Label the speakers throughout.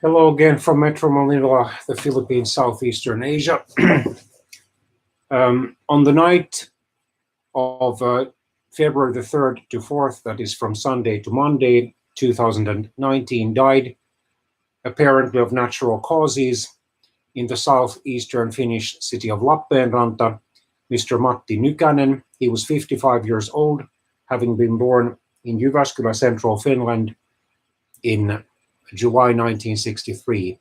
Speaker 1: Hello again from Metro Manila, the Philippines, Southeastern Asia. On the night of February the 3rd to 4th, that is from Sunday to Monday, 2019, died, apparently of natural causes, in the southeastern Finnish city of Lappeenranta, Mr. Matti Nykanen. He was 55 years old, having been born in Jyväskylä, central Finland, in July 1963.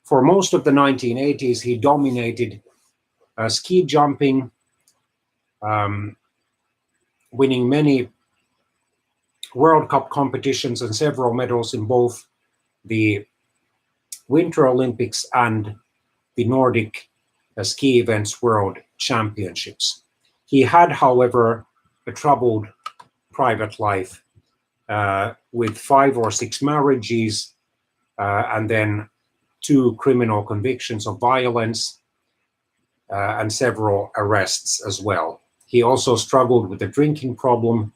Speaker 1: For most of the 1980s, he dominated ski jumping, winning many World Cup competitions and several medals in both the Winter Olympics and the Nordic Ski Events World Championships. He had, however, a troubled private life with 5 or 6 marriages, and then 2 criminal convictions of violence, and several arrests as well. He also struggled with a drinking problem.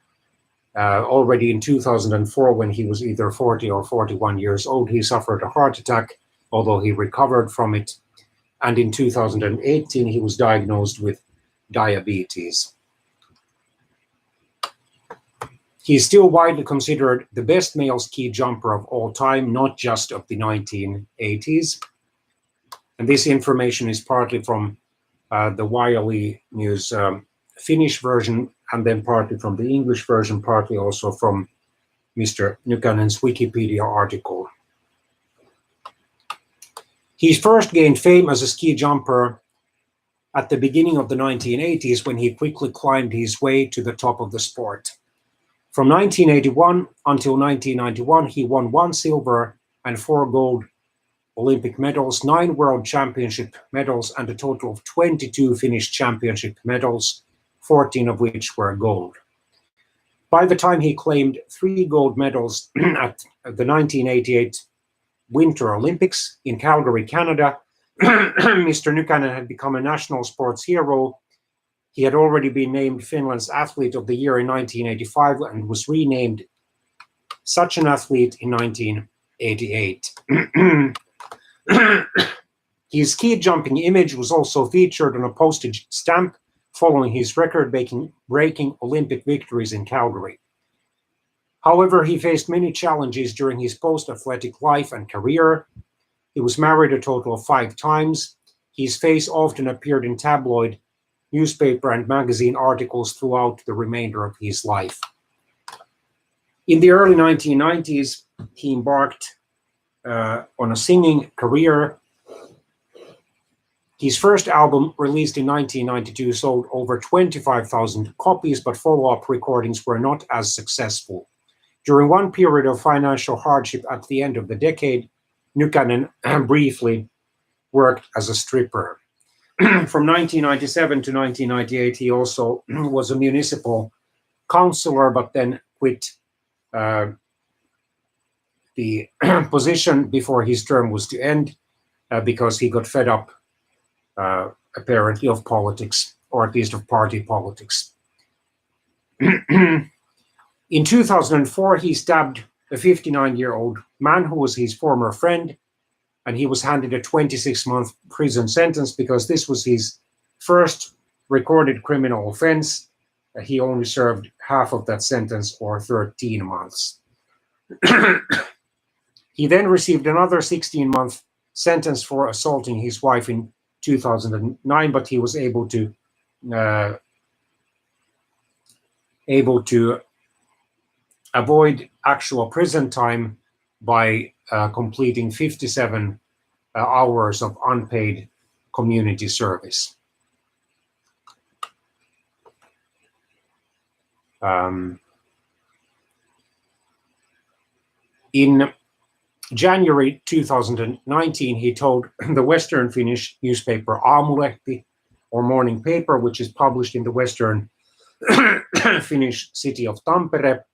Speaker 1: Already in 2004, when he was either 40 or 41 years old, he suffered a heart attack, although he recovered from it. And in 2018, he was diagnosed with diabetes. He is still widely considered the best male ski jumper of all time, not just of the 1980s. And this information is partly from the Wiley News Finnish version, and then partly from the English version, partly also from Mr. Nykanen's Wikipedia article. He first gained fame as a ski jumper at the beginning of the 1980s, when he quickly climbed his way to the top of the sport. From 1981 until 1991, he won 1 silver and 4 gold Olympic medals, 9 World Championship medals, and a total of 22 Finnish Championship medals, 14 of which were gold. By the time he claimed 3 gold medals at the 1988 Winter Olympics in Calgary, Canada, Mr. Nykanen had become a national sports hero. He had already been named Finland's Athlete of the Year in 1985 and was renamed such an athlete in 1988. His ski jumping image was also featured on a postage stamp following his record-breaking Olympic victories in Calgary. However, he faced many challenges during his post-athletic life and career. He was married a total of 5 times. His face often appeared in tabloid, newspaper, and magazine articles throughout the remainder of his life. In the early 1990s, he embarked on a singing career. His first album, released in 1992, sold over 25,000 copies, but follow-up recordings were not as successful. During one period of financial hardship at the end of the decade, Nykanen briefly worked as a stripper. From 1997 to 1998, he also was a municipal councillor, but then quit the position before his term was to end because he got fed up, apparently, of politics, or at least of party politics. In 2004, he stabbed a 59-year-old man who was his former friend, and he was handed a 26-month prison sentence because this was his first recorded criminal offense. He only served half of that sentence, or 13 months. He then received another 16-month sentence for assaulting his wife in 2009, but he was able to avoid actual prison time by completing 57 hours of unpaid community service. In January 2019, he told the Western Finnish newspaper Aamulehti, or morning paper, which is published in the Western Finnish city of Tampere,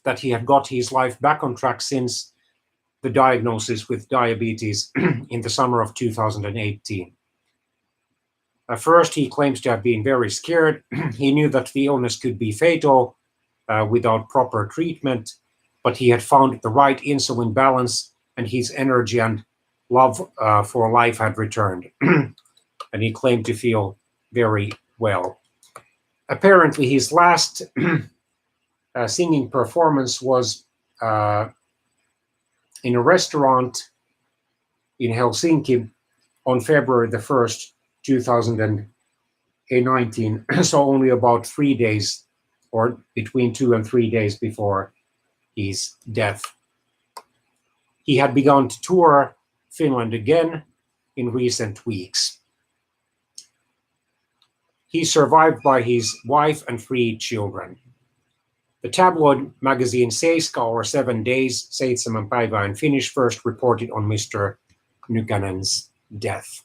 Speaker 1: that he had got his life back on track since the diagnosis with diabetes in the summer of 2018. At first, he claims to have been very scared. He knew that the illness could be fatal without proper treatment, but he had found the right insulin balance and his energy and love for life had returned, and he claimed to feel very well. Apparently, his last singing performance was in a restaurant in Helsinki on February the 1st, 2019, so only about 3 days, or between 2 and 3 days before his death. He had begun to tour Finland again in recent weeks. He's survived by his wife and 3 children. The tabloid magazine Seiska, or 7 Days, Seitsemän päivää in Finnish, first reported on Mr. Nykanen's death.